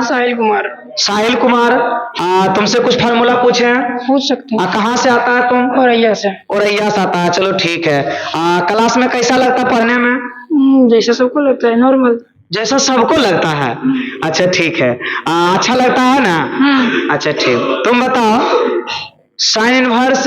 साहिल कुमार। साहिल कुमार, तुमसे कुछ फार्मूला पूछे हैं? पूछ सकते हैं। कहाँ से आता है तुम? औरैया से। औरैया से आता है, चलो ठीक है। क्लास में कैसा लगता है पढ़ने में? जैसा सबको लगता है, नॉर्मल। जैसा सबको लगता है, अच्छा ठीक है। अच्छा लगता है ना? अच्छा ठीक। तुम बताओ साइन इनवर्स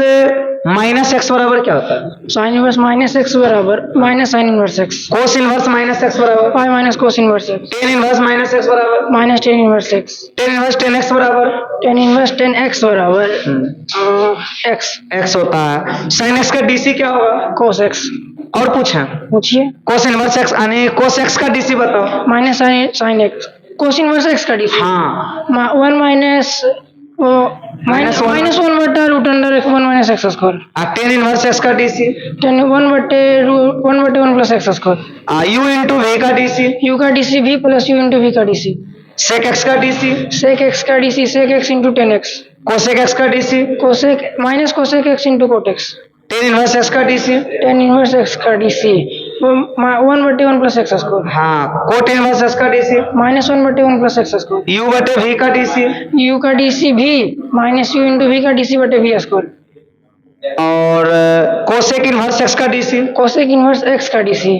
माइनस एक्स बराबर क्या होता है? साइन इनवर्स माइनस एक्स बराबर minus sine inverse x. Cos inverse minus x बराबर pi minus cos inverse x. Tan inverse minus x बराबर minus tan inverse x. Tan inverse tan x बराबर tan inverse tan x बराबर x. X होता है। Sine x का DC क्या होगा? Cos x. और पूछें? पूछिए। कोस इनवर्स एक्स यानी कोस एक्स का डीसी बताओ। Minus sine x. Cos inverse x का डीसी। हाँ, वन माइनस माइनस वन बटा root under x one minus x square. Tan inverse x का डीसी। टेन वन बटे one plus x square. U into we का DC. You का DC भी plus u into we का DC. Sec x का DC. Sec x का DC sec x into tan x. Cosec x का DC. Cosec minus cosec x into cot x. Tan inverse x का DC. Tan inverse x का DC one बटे one plus x square. हाँ, cot inverse x का DC minus one बटे one plus x square. U बटे we का DC. You का DC भी माइनस यू इंटू वी का डीसी बटे वी स्क्वायर। और कोसेक इनवर्स एक्स का डीसी। कोसेक इनवर्स एक्स का डीसी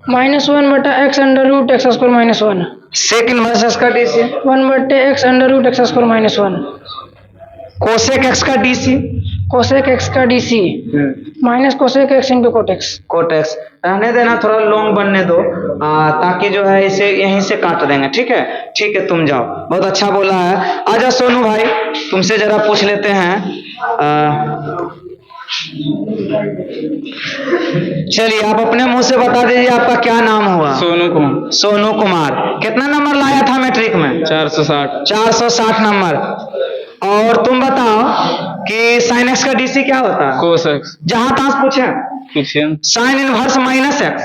माइनस वन बटा X under root x square minus one. Sec inverse x का डीसी। वन बटे X under root x square minus one. Cosec x का DC. Cosec x का DC minus cosec x into cot X. Cot X रहने देना, थोड़ा long बनने दो, ताकि जो है इसे यहीं से काट देंगे। ठीक है, ठीक है, तुम जाओ, बहुत अच्छा बोला है। आजा सोनू भाई, तुमसे जरा पूछ लेते हैं। चलिए आप अपने मुंह से बता दीजिए आपका क्या नाम हुआ? सोनू कुमार। सोनू कुमार, कितना नंबर लाया था मैट्रिक में? 460। 460 नंबर। और तुम बताओ कि साइन एक्स का डीसी क्या होता है? Cos x. जहां तहां पूछे। पूछिए। Sine inverse minus x.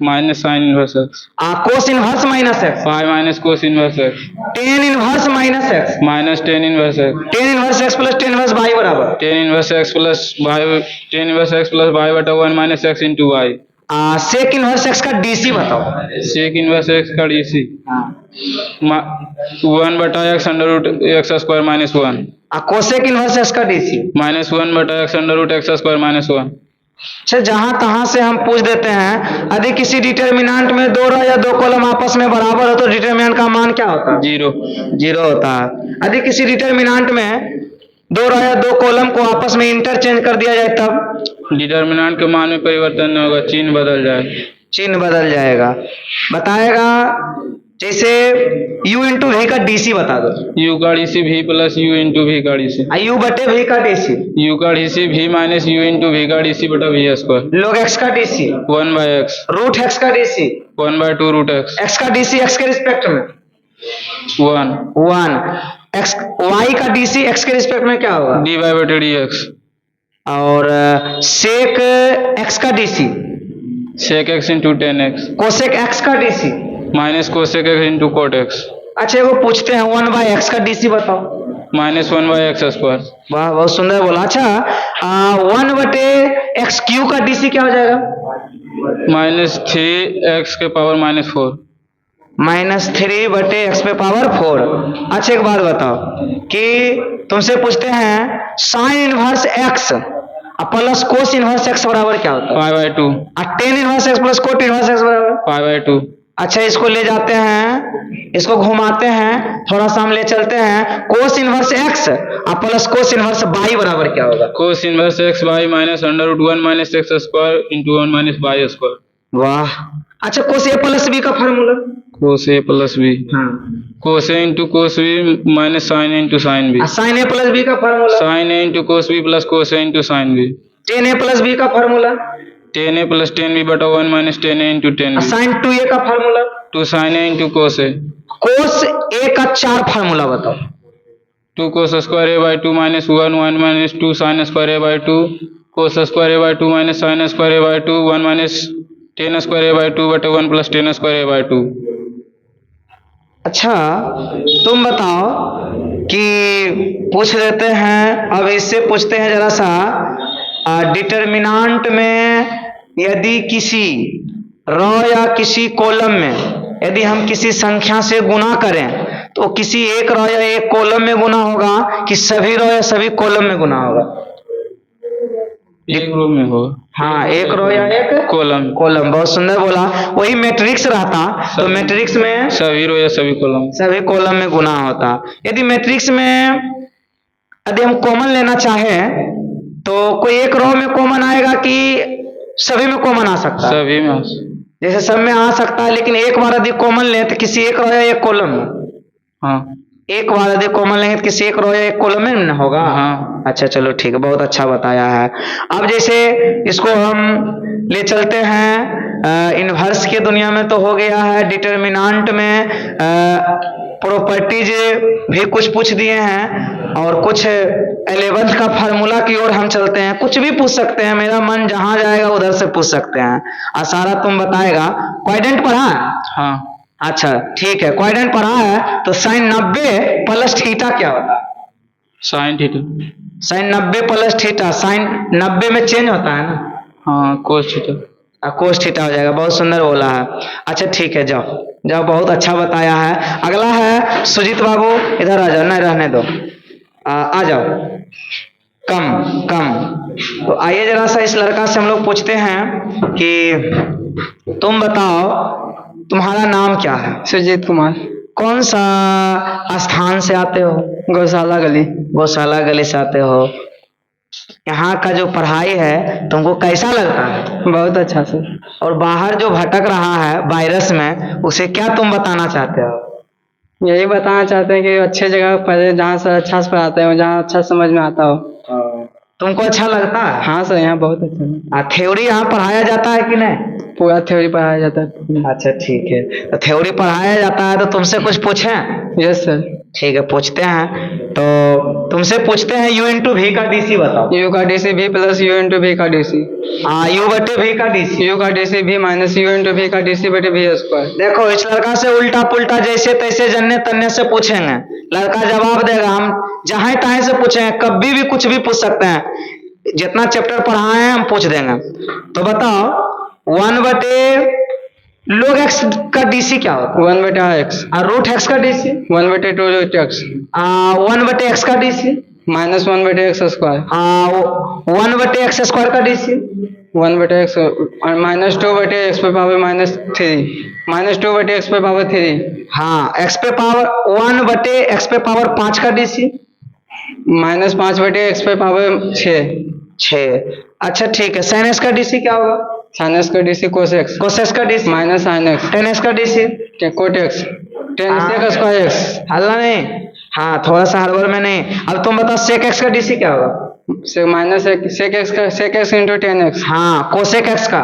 Minus sine inverse x. Cos inverse minus x. Pi minus cos inverse x. Tan inverse minus x. Minus tan inverse x. Tan inverse x plus tan inverse y बराबर tan inverse x plus y. Tan inverse x plus y बटा one minus x into y. Sec inverse x का DC बताओ। Sec inverse x का DC one बटा X under root x square minus one. Cosec inverse x का DC minus one बटा X under root x square minus one. अच्छा, जहां तहां से हम पूछ देते हैं। यदि किसी डिटर्मिनेंट में दो रो या दो कॉलम आपस में बराबर हो तो डिटर्मिनेंट का मान क्या होता है? जीरो। जीरो होता है। यदि किसी डिटर्मिनेंट में दो रो या दो कॉलम को आपस में इंटरचेंज कर दिया जाए तब? डिटर्मिनेंट के मान में परिवर्तन नहीं होगा, चिन्ह बदल जाए। चिन्ह बदल जाएगा। बताएगा जैसे u इंटू वी का डीसी बता दो। यू का डीसी भी प्लस यू इंटू वी का डीसी। यू बटे वी का डीसी। यू का डीसी भी माइनस यू इंटू वी का डीसी बटा वी स्क्वायर। लोग एक्स का DC one by x. Root x का DC one by two root x. X का डीसी एक्स के रिस्पेक्ट में वन। वन। एक्स वाई का डीसी एक्स के respect में क्या होगा? डी वाई बटे डी एक्स। और सेक एक्स का DC sec x into tan x. Cosec x का DC minus cosec x into cot x. अच्छा, वो पूछते हैं वन बाई एक्स का डीसी बताओ। Minus one by x square. वाह, बहुत सुंदर बोला। अच्छा, वन बटे एक्स क्यू का डीसी क्या हो जाएगा? माइनस थ्री एक्स के power minus four. Minus three बटे एक्स पे पावर फोर। अच्छा, एक बात बताओ कि तुमसे पूछते हैं sign inverse x plus cos inverse x बराबर क्या होता है? Pi by two. Ten inverse x plus cot inverse x बराबर पाई बाई टू। अच्छा, इसको ले जाते हैं, इसको घुमाते हैं, थोड़ा सा हम ले चलते हैं। Cos inverse x plus cos inverse y बराबर क्या होगा? Cos inverse x y minus under root one minus x square into one minus y square. वाह। अच्छा, कोस ए प्लस बी का formula? Cos a plus b. Cos a into cos b minus sine a into sine b. Sine a plus b का formula? Sine a into cos b plus cos a into sine b. Tan a plus b का formula? Tan a plus tan b बटा one minus tan a into tan b. Sine two a का formula? Two sine a into cos a. Cos a का चार formula बताओ। Two cos square a by two minus one one minus two sine square a by two cos square a by two minus sine square a by two one minus tan square a by two बटे one plus tan square a by to. अच्छा, तुम बताओ कि पूछ लेते हैं, अब इससे पूछते हैं जरा सा। डिटर्मिनेंट में यदि किसी रो या किसी कॉलम में यदि हम किसी संख्या से गुणा करें तो किसी एक रो या एक कॉलम में गुना होगा कि सभी रो या सभी कॉलम में गुना होगा? एक रो में होगा। हाँ, एक रो या एक कॉलम। कॉलम, बहुत सुंदर बोला। वही मैट्रिक्स रहता तो मैट्रिक्स में सभी रो या सभी कॉलम। सभी कॉलम में गुना होता। यदि मैट्रिक्स में यदि हम कॉमन लेना चाहें तो कोई एक रो में कॉमन आएगा कि सभी में कॉमन आ सकता है? सभी में। जैसे सब में आ सकता है, लेकिन एक बार यदि कॉमन लें तो किसी एक रो या एक कॉलम में, हाँ एक बार यदि कॉमन लेंगे तो किसी एक रो या एक कॉलम में ना होगा? हाँ। अच्छा चलो ठीक है, बहुत अच्छा बताया है। अब जैसे इसको हम ले चलते हैं इनवर्स के दुनिया में, तो हो गया है डिटर्मिनेंट में प्रॉपर्टीज भी कुछ पूछ दिए हैं, और कुछ 11th का फार्मूला की ओर हम चलते हैं। कुछ भी पूछ सकते हैं, मेरा मन जहां जाएगा उधर से पूछ सकते हैं। और सारा तुम बताएगा। क्वाड्रेंट पढ़ा है? हाँ। अच्छा ठीक है, क्वाड्रेंट पढ़ा है तो साइन 90 प्लस थीटा क्या होता है? Sine theta. Sine 90 plus theta, sine 90 में चेंज होता है ना? हाँ, कोस थीटा। कोस थीटा हो जाएगा। बहुत सुंदर बोला है। अच्छा ठीक है, जाओ जाओ, बहुत अच्छा बताया है। अगला है सुजीत बाबू, इधर आ जाओ, नहीं रहने दो, आ जाओ। कम कम। तो आइए जरा सा इस लड़का से हम लोग पूछते हैं कि तुम बताओ तुम्हारा नाम क्या है? सुजीत कुमार। कौन सा स्थान से आते हो? गौशाला गली। गौशाला गली से आते हो। यहाँ का जो पढ़ाई है तुमको कैसा लगता है? बहुत अच्छा सर। और बाहर जो भटक रहा है वायरस में, उसे क्या तुम बताना चाहते हो? यही बताना चाहते हैं कि अच्छे जगह पढ़े जहाँ सर अच्छा से पढ़ाते हो, जहाँ अच्छा समझ में आता हो। तुमको अच्छा लगता है? हाँ सर, यहाँ बहुत अच्छा है। थ्योरी यहाँ पढ़ाया जाता है कि नहीं? पूरा थ्योरी पढ़ाया जाता है। अच्छा ठीक है, तो थ्योरी पढ़ाया जाता है तो तुमसे कुछ पूछें? Yes sir. ठीक है, पूछते हैं। तो तुमसे पूछते हैं U इंटू वी का DC बताओ। यू का DC भी प्लस यू इंटू वी का DC। U बटे V का DC। यू का DC भी माइनस यू इंटू वी का DC बटे वी स्क्वायर। देखो इस लड़का से उल्टा पुल्टा जैसे तैसे जन्ने तन्ने से पूछेंगे, लड़का जवाब देगा। हम जहां तहां से पूछेंगे, कभी भी कुछ भी पूछ सकते हैं। जितना चैप्टर पढ़ाए हैं हम पूछ देंगे। तो बताओ 1 बटे log x का DC क्या होता है? 1 बटे x। और रूट x का DC? 1 बटे 2 रूट x। 1 बटे x का DC? माइनस 1 बटे x स्क्वायर। 1 बटे x स्क्वायर का DC? 1 बटे x और माइनस 2 बटे x पे पावर माइनस 3। माइनस 2 बटे x पे पावर 3। हाँ, x पे पावर 1 बटे x पे पावर 5 का DC? माइनस 5 बटे x पे पावर 6। अच्छा ठीक है, साइन x का DC क्या होगा? साइन x का DC cos x। Cos x का DC? Minus sine x। Tan x का DC? Cot x। Tan sec square x। हल्ला नहीं, हाँ थोड़ा सा हड़बड़ में नहीं। अब तुम बताओ सेक x का DC क्या होगा? माइनस सेक x का sec x into tan x। हाँ, कोसेक x का?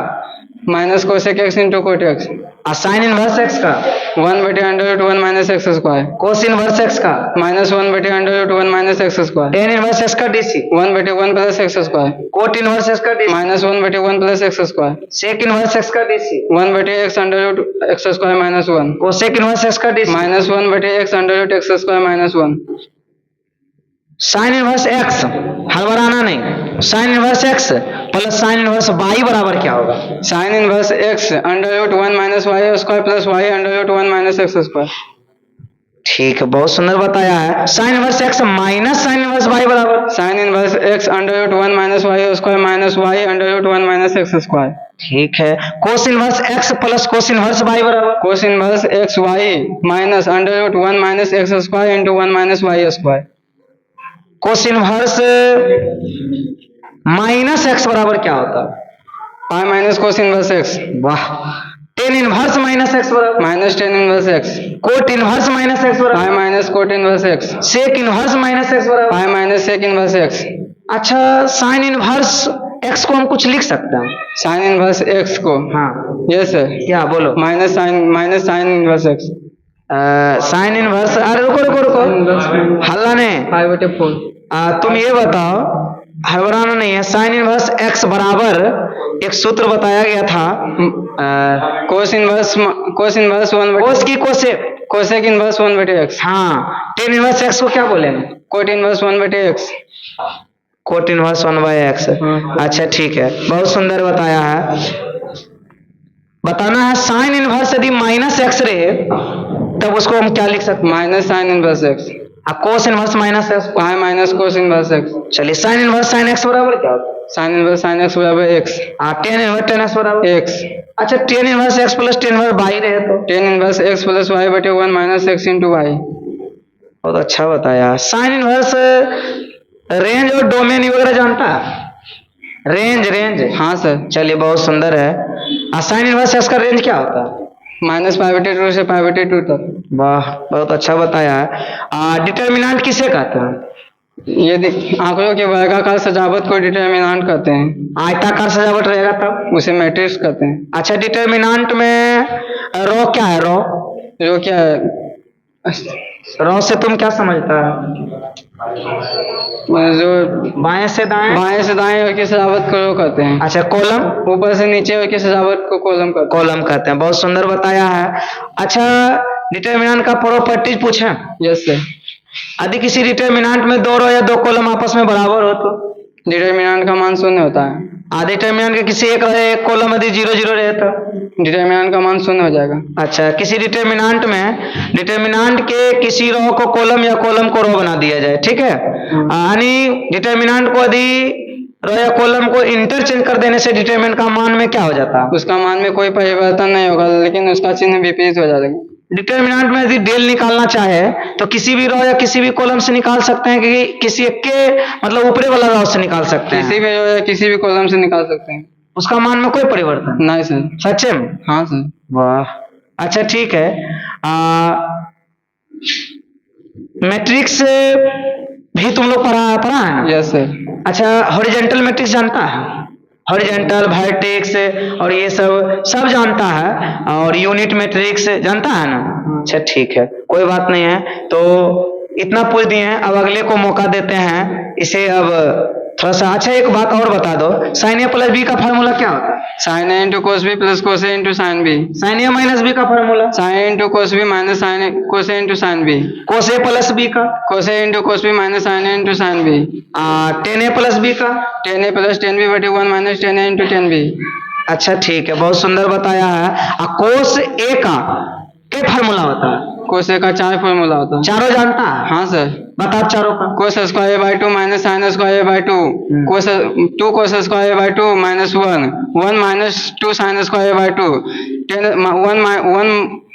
Minus cosec x into cot x। और साइन इनवर्स x का? 1 बटे under root 1 minus x square. Cos inverse x का? माइनस 1 बटे under root 1 minus x square. Tan inverse x का DC? 1 बटे 1 plus x square. Cot inverse x का DC? Minus 1 बटे 1 plus x square. Sec inverse x का DC? 1 बटे x under root x square minus 1। Cosec inverse x का DC? Minus 1 बटे x under root x square minus 1। Sine inverse x, हड़बड़ाना नहीं, sine inverse x plus sine inverse y बराबर क्या होगा? Sine inverse x under root 1 minus y square plus y under root 1 minus x square. ठीक है, बहुत सुंदर बताया है। Sine inverse x minus sine inverse y बराबर? Sine inverse x under root 1 minus y square minus y under root 1 minus x square. ठीक है, cos inverse x plus cos inverse y बराबर? Cos inverse x y minus under root 1 minus x square into 1 minus y square. Cos inverse minus x बराबर क्या होता है? Pi minus cos inverse x। वाह। Tan inverse minus x बराबर? Minus tan inverse x। Coat inverse minus x बराबर? Pi minus cot inverse x। Sec inverse minus x बराबर? Pi minus sec inverse x। अच्छा, sine inverse x को हम कुछ लिख सकते हैं? साइन इनवर्स x को? हाँ। Yes sir. क्या बोलो? Minus sine inverse x। Sine inverse, अरे रुको रुको रुको, हल्ला नहीं। 5 बटे 4। तुम ये बताओ, हड़बड़ाना नहीं है। साइन इनवर्स x बराबर एक सूत्र बताया गया था, कोस इनवर्स 1 बटे कोस की कोसेक, कोसेक इनवर्स 1 बटे x। हाँ। टेन इनवर्स x को क्या बोलेंगे? कोट इनवर्स 1 बटे x। Cot inverse 1/x। अच्छा ठीक है, बहुत सुंदर बताया है। बताना है साइन इनवर्स यदि माइनस x रहे तब उसको हम क्या लिख सकते हैं? Minus sine inverse x, cos inverse minus x. Pi minus cos inverse X, चलिए साइन इनवर्स साइन एक्स बराबर क्या होता है? साइन इनवर्स साइन एक्स बराबर X, tan inverse tan x बराबर एक्स, अच्छा tan inverse x plus tan inverse Y रहे तो tan inverse x plus Y बटे one minus x into Y. बहुत अच्छा बताया। साइन इनवर्स रेंज और डोमेन वगैरह जानता है? रेंज रेंज हाँ सर, चलिए बहुत सुंदर है। साइन इनवर्स एक्स का रेंज क्या होता है? माइनस पाई बटे टू से पाई बटे टू तक। वाह बहुत अच्छा बताया है। डिटर्मिनेंट किसे कहते हैं? ये आंकड़ों के वर्गाकार सजावट को डिटर्मिनेंट कहते हैं, आयताकार सजावट रहेगा तब उसे मैट्रिक्स कहते हैं। अच्छा डिटर्मिनेंट में रो क्या है? रो जो क्या है, रो से तुम क्या समझता है? जो बाएं से दाएं। बाएं से दाएं और की सजावट को रो कहते हैं, अच्छा कॉलम ऊपर से नीचे और की सजावट को कॉलम कहते कॉलम कहते हैं। बहुत सुंदर बताया है। अच्छा डिटर्मिनेंट का प्रॉपर्टीज पूछें। हैं। यस सर, यदि किसी डिटर्मिनेंट में दो रो या दो कॉलम आपस में बराबर हो तो डिटर्मिनेंट का मान शून्य होता है। डिटर्मिनेंट के किसी एक रहे एक कॉलम यदि जीरो जीरो रहे तो डिटर्मिनेंट का मान शून्य हो जाएगा। अच्छा किसी डिटर्मिनेंट में डिटर्मिनेंट के किसी रो को कॉलम या कॉलम को रो बना दिया जाए, ठीक है, यानी डिटर्मिनेंट को यदि रो या कॉलम को इंटरचेंज कर देने से डिटर्मिनेंट का मान में क्या हो जाता है? उसका मान में कोई परिवर्तन नहीं होगा, लेकिन उसका चिन्ह विपरीत हो जाएगा। डिटर्मिनेंट में यदि डेल निकालना चाहे तो किसी भी रो या किसी भी कॉलम से निकाल सकते हैं कि किसी एक के मतलब ऊपरी वाला रो से निकाल सकते हैं? किसी भी रो या किसी भी कॉलम से निकाल सकते हैं। उसका मान में कोई परिवर्तन नहीं सर। सच्चे में? हाँ सर। वाह अच्छा ठीक है। मैट्रिक्स भी तुम लोग पढ़ा है ना? Yes sir. अच्छा हॉरिजॉन्टल मैट्रिक्स जानता है? हॉरिजॉन्टल वर्टेक्स और ये सब जानता है, और यूनिट मैट्रिक्स जानता है ना? अच्छा ठीक है कोई बात नहीं है। तो इतना पूछ दिए हैं, अब अगले को मौका देते हैं। इसे अब थोड़ा सा अच्छा एक बात और बता दो, साइन ए प्लस बी का फार्मूला क्या होता है? Sine a into cos b plus cos a into sine b. Sine a minus b का formula? Sine into cos b minus sine a cos a into sine b. Cos a plus b का? Cos a into cos b minus sine a into sine b. Tan a plus b का? Tan a plus tan b बटे one minus tan a into tan B. अच्छा ठीक है बहुत सुंदर बताया है। कोस ए का क्या फार्मूला होता है? कोस ए का चार फॉर्मूला होता है। चारों जानता है? हाँ सर। बता चारों का। Cos square by two minus sine square by two, cos two cos square by two minus one, one minus two sine square by two,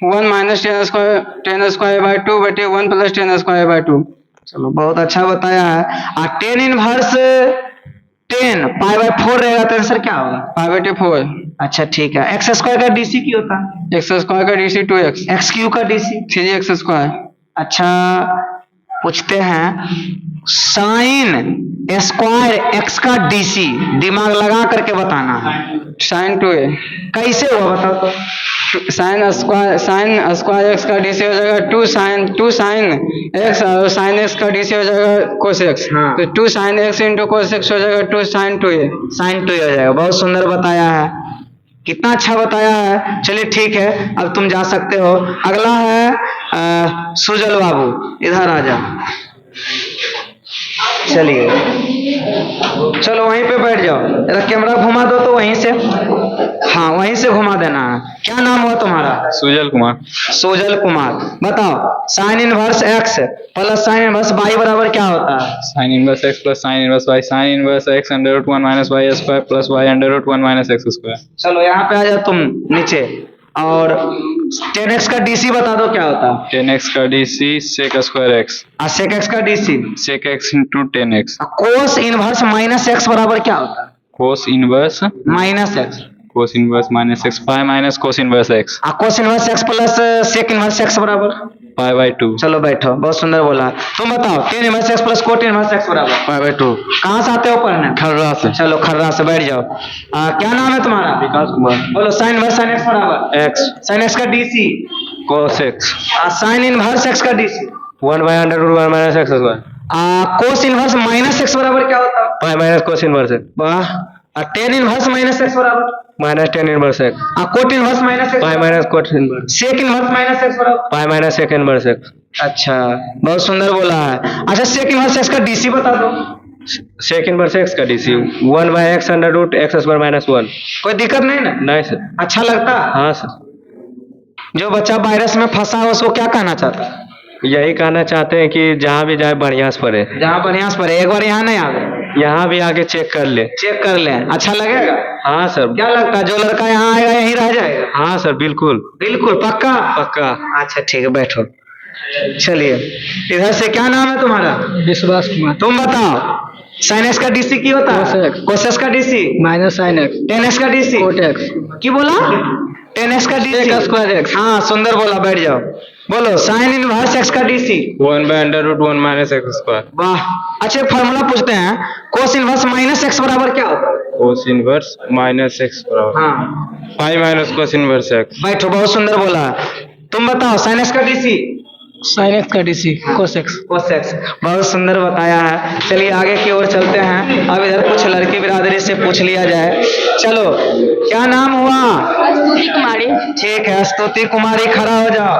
one minus tan square by two बटे one plus tan square by two. चलो बहुत अच्छा बताया है। Tan inverse tan pi by four रहेगा तो answer क्या होगा? पाई बटे फोर। अच्छा ठीक है। एक्स स्क्वायर का डीसी क्या होता है? एक्स स्क्वायर का DC two X, X cube का डीसी थ्री एक्स स्क्वायर। अच्छा पूछते हैं साइन स्क्वायर एक्स का डीसी दिमाग लगा करके बताना है। साइन टू ए कैसे हुआ बताओ तो? साइन स्क्वायर एक्स का डीसी हो जाएगा टू साइन एक्स, और साइन एक्स का डीसी हो जाएगा कोस एक्स। हाँ। तो two sine X into cos X हो जाएगा two sine two A. Sine two हो जाएगा। बहुत सुंदर बताया है, कितना अच्छा बताया है। चलिए ठीक है अब तुम जा सकते हो। अगला है सुजल बाबू, इधर आ जा। चलिए चलो वहीं पे बैठ जाओ, जरा कैमरा घुमा दो तो वहीं से, हाँ वहीं से घुमा देना है। क्या नाम हुआ तुम्हारा? सुजल कुमार। सुजल कुमार। बताओ sine inverse x plus sine inverse y बराबर क्या होता है? Sine inverse x plus sine inverse y, sine inverse x under root one minus y square plus y under root one minus x square. चलो यहाँ पे आ जाओ तुम नीचे, और 10x का डीसी बता दो क्या होता है? 10x का DC sec square x, sec x का DC sec x into 10x। Cos inverse minus x बराबर क्या होता है? Cos inverse minus x, cos inverse minus x, pi minus cos inverse x, cos inverse x plus sec inverse x बराबर pi by two. चलो बैठो, बहुत सुंदर बोला। तुम बताओ ten inverse x plus cot inverse x बराबर पाई बाई टू। कहाँ से आते हो पढ़ने? खर्रा से। चलो खर्रा से बैठ जाओ। क्या नाम है तुम्हारा? विकास कुमार। बोलो साइन इनवर्स साइन एक्स बराबर एक्स साइन एक्स का DC, cos x, sine inverse x का DC, one by under root one minus x square, cos inverse minus x बराबर क्या होता है? Pi minus cos inverse x, वाह। Tan inverse minus x बराबर minus tan inverse x, cot inverse minus x, pi minus cot inverse, sec inverse minus x बराबर। Pi minus sec inverse x. अच्छा बहुत सुंदर बोला है। अच्छा सेक इनवर्स एक्स का डीसी बता दो। सेक इनवर्स एक्स का DC one by x under root x square minus one. कोई दिक्कत नहीं ना? नहीं सर। अच्छा लगता है? हाँ सर। जो बच्चा वायरस में फंसा हो उसको क्या कहना चाहता है? यही कहना चाहते हैं कि जहाँ भी जाए बढ़िया से पढ़े, जहाँ बढ़िया से पढ़े, एक बार यहाँ नहीं आवे, यहाँ भी आके चेक कर ले। चेक कर लें, अच्छा लगेगा? हाँ सर। क्या लगता है जो लड़का यहाँ आएगा यहीं रह जाएगा? हाँ सर, बिल्कुल बिल्कुल पक्का? पक्का। अच्छा ठीक है, बैठो। चलिए, इधर से क्या नाम है तुम्हारा? विश्वास कुमार। तुम बताओ, साइन एक्स का डीसी की होता है? कोसेक। कोसेक्स का DC? Minus sine x. Ten x का डीसी? कोटेक्स। की बोला? 10x का डीसी? Sec square x. हाँ सुंदर बोला, बैठ जाओ। बोलो, साइन इनवर्स एक्स का डीसी? 1/√1 minus x square. वाह, अच्छे फार्मूला पूछते हैं, कोस इनवर्स माइनस एक्स बराबर क्या होता है? कोस इनवर्स माइनस एक्स बराबर हाँ, पाई माइनस कोस इनवर्स एक्स। बैठो, बहुत सुंदर बोला। तुम बताओ, साइन एक्स का डीसी? साइन एक्स का डीसी कोसेक्स। कोसेक्स, बहुत सुंदर बताया है। चलिए आगे की ओर चलते हैं। अब इधर कुछ लड़की बिरादरी से पूछ लिया जाए। चलो, क्या नाम हुआ? स्तुति कुमारी। ठीक है, स्तुति कुमारी, खड़ा हो जाओ।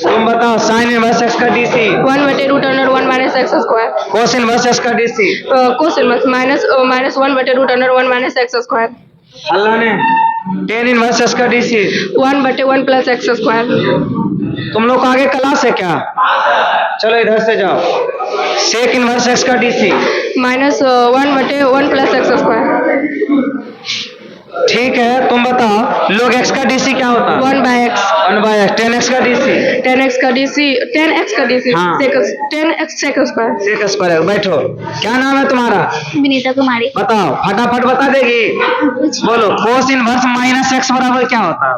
तुम बताओ, साइन इनवर्स एक्स का DC? 1/√1 minus x square. Cos inverse x का DC? Cos inverse minus 1/√1 minus x square. Allah ने। टेन इनवर्स एक्स का डीसी? 1/1 plus x square. तुम लोग को आगे क्लास है क्या? चलो इधर से जाओ। सेक इनवर्स एक्स का DC? Minus 1/1 plus x square. ठीक है, तुम बताओ, लोग एक्स का डीसी क्या होता है? 1/x। 1/x। 10x का डीसी? 10x का डीसी 10x का डीसी हाँ। 10x sec square. Sec square. बैठो, क्या नाम है तुम्हारा? विनीता कुमारी। बताओ, फटाफट बता देगी। बोलो, कोस इनवर्स माइनस एक्स बराबर क्या होता है?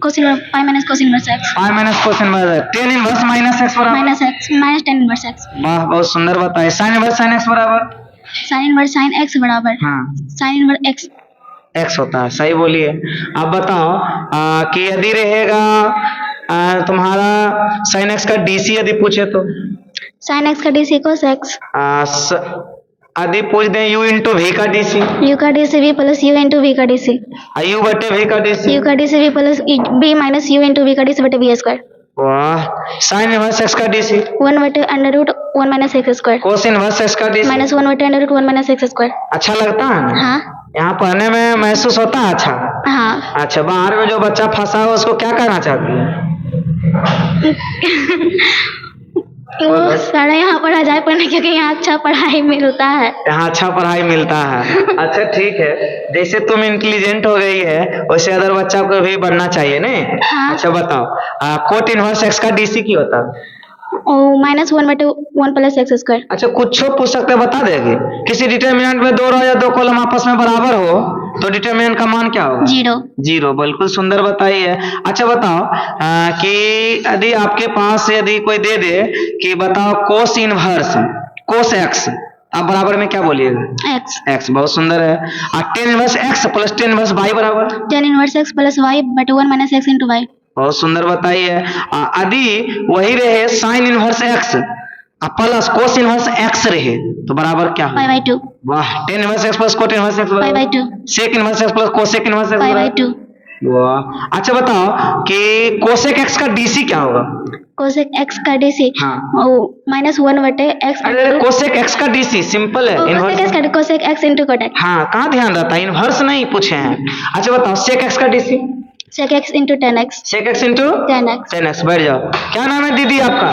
Cos inverse pi minus cos inverse x pi minus cos inverse. Tan inverse minus x बराबर? Minus x minus 10 inverse x. वाह, बहुत सुंदर बताए। साइन इनवर्स साइन एक्स बराबर? साइन इनवर्स साइन एक्स बराबर हाँ, साइन इनवर्स एक्स। एक्स होता है, सही बोलिए। अब बताओ कि यदि रहेगा तुम्हारा साइन एक्स का डीसी यदि पूछे तो? साइन एक्स का डीसी कोस एक्स। यदि पूछ दें यू इंटू वी का डीसी? यू का DC v plus u into we का डीसी। यू बटे वी का डीसी? यू का DC v plus b minus you into we का डीसी बटे वी स्क्वायर। वाह, साइन इनवर्स एक्स का DC? 1/√1 minus x square cos inverse x का DC? Minus 1/√1 minus x square. अच्छा लगता है ना? हाँ यहाँ पढ़ने में महसूस होता है अच्छा? हाँ। अच्छा, बाहर में जो बच्चा फंसा हो उसको क्या कहना चाहती है? वो सारा यहाँ पढ़ा जाए पढ़ने, क्योंकि यहाँ अच्छा पढ़ाई मिलता है। यहाँ अच्छा पढ़ाई मिलता है। अच्छा ठीक है, जैसे तुम इंटेलिजेंट हो गई है वैसे अदर बच्चा को भी बनना चाहिए नहीं? हाँ। अच्छा बताओ, कोट इनवर्स एक्स का डीसी की होता है? Minus 1/1 plus x square. अच्छा, कुछ पूछ सकते बता देगी? किसी डिटर्मिनेंट में दो रो या दो कॉलम आपस में बराबर हो तो डिटर्मिनेंट का मान क्या होगा? 0। 0, बिल्कुल सुंदर बताई है। अच्छा बताओ कि यदि आपके पास यदि कोई दे दे कि बताओ कोस इनवर्स कोस एक्स, आप बराबर में क्या बोलिएगा? एक्स। एक्स, बहुत सुंदर है। और tan inverse x plus tan inverse y बराबर? 10 इनवर्स एक्स प्लस वाई बटे 1 माइनस एक्स इंटू वाई। बहुत सुंदर बताई है। यदि वही रहे sine inverse x plus cos inverse x रहे तो बराबर क्या हो? 5/2। वाह, tan inverse x plus cot inverse x 5/2। Sec inverse x plus cosec inverse x 5/2। वाह। अच्छा बताओ कि कोसेक एक्स का डीसी क्या होगा? कोसेक एक्स का डीसी हाँ। Minus 1/x। अरे कोसेक एक्स का डीसी सिंपल है, inverse. Cosec x into Kotak. हाँ, कहाँ ध्यान रहता है, इनवर्स नहीं पूछे हैं। अच्छा बताओ, सेक एक्स का DC? Sec x into 10x। Sec x into 10x। 10x। बैठ जाओ। क्या नाम है दीदी आपका?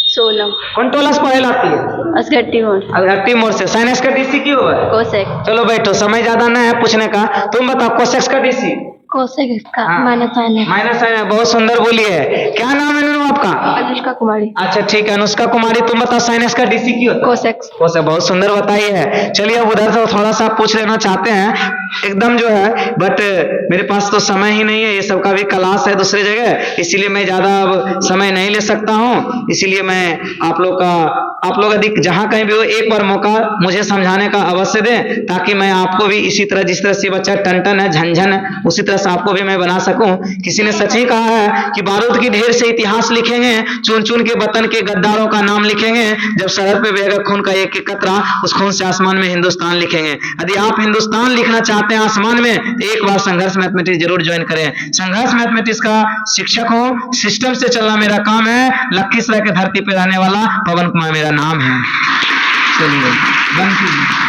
सोनम। कौन टोला से पढ़े लाती है? असगट्टी मोड़। अगरटी मोड़ से। साइन एक्स का डीसी क्यों होगा? कोसेक। चलो बैठो, समय ज्यादा नहीं है पूछने का। तुम बताओ कोसेक्स का डीसी? कोसेक एक्स का हाँ। Minus sine x. Minus sine, बहुत सुंदर बोली है। क्या नाम है नूनू आपका? अनुष्का कुमारी। अच्छा ठीक है, अनुष्का कुमारी। तुम बताओ साइन एक्स का डीसी क्यों होता है? कोसेक्स। कोसेक, बहुत सुंदर बताई है। चलिए अब उधर से थोड़ा सा पूछ लेना चाहते हैं एकदम जो है, बट मेरे पास तो समय ही नहीं है, ये सबका भी क्लास है दूसरी जगह, इसीलिए मैं ज्यादा अब समय नहीं ले सकता हूँ। इसीलिए मैं आप लोग यदि जहाँ कहीं भी हो एक बार मौका मुझे समझाने का अवश्य दें, ताकि मैं आपको भी इसी तरह, जिस तरह से बच्चा टन है, झंझन है, उसी तरह से आपको भी मैं बना सकूं। किसी ने सच ही कहा है कि बारूद की ढेर से इतिहास लिखेंगे, चुन चुन के वतन के गद्दारों का नाम लिखेंगे, जब सरहद पे बहेगा खून का एक एक कतरा, उस खून से आसमान में हिंदुस्तान लिखेंगे। यदि आप हिंदुस्तान लिखना चाहते हैं आसमान में, एक बार संघर्ष मैथमेटिक्स जरूर ज्वाइन करें। संघर्ष मैथमेटिक्स का शिक्षक हूँ, सिस्टम से चलना मेरा काम है, लखीसराय के धरती पे रहने वाला पवन कुमार मेरा नाम है। चलिए बंद कीजिए।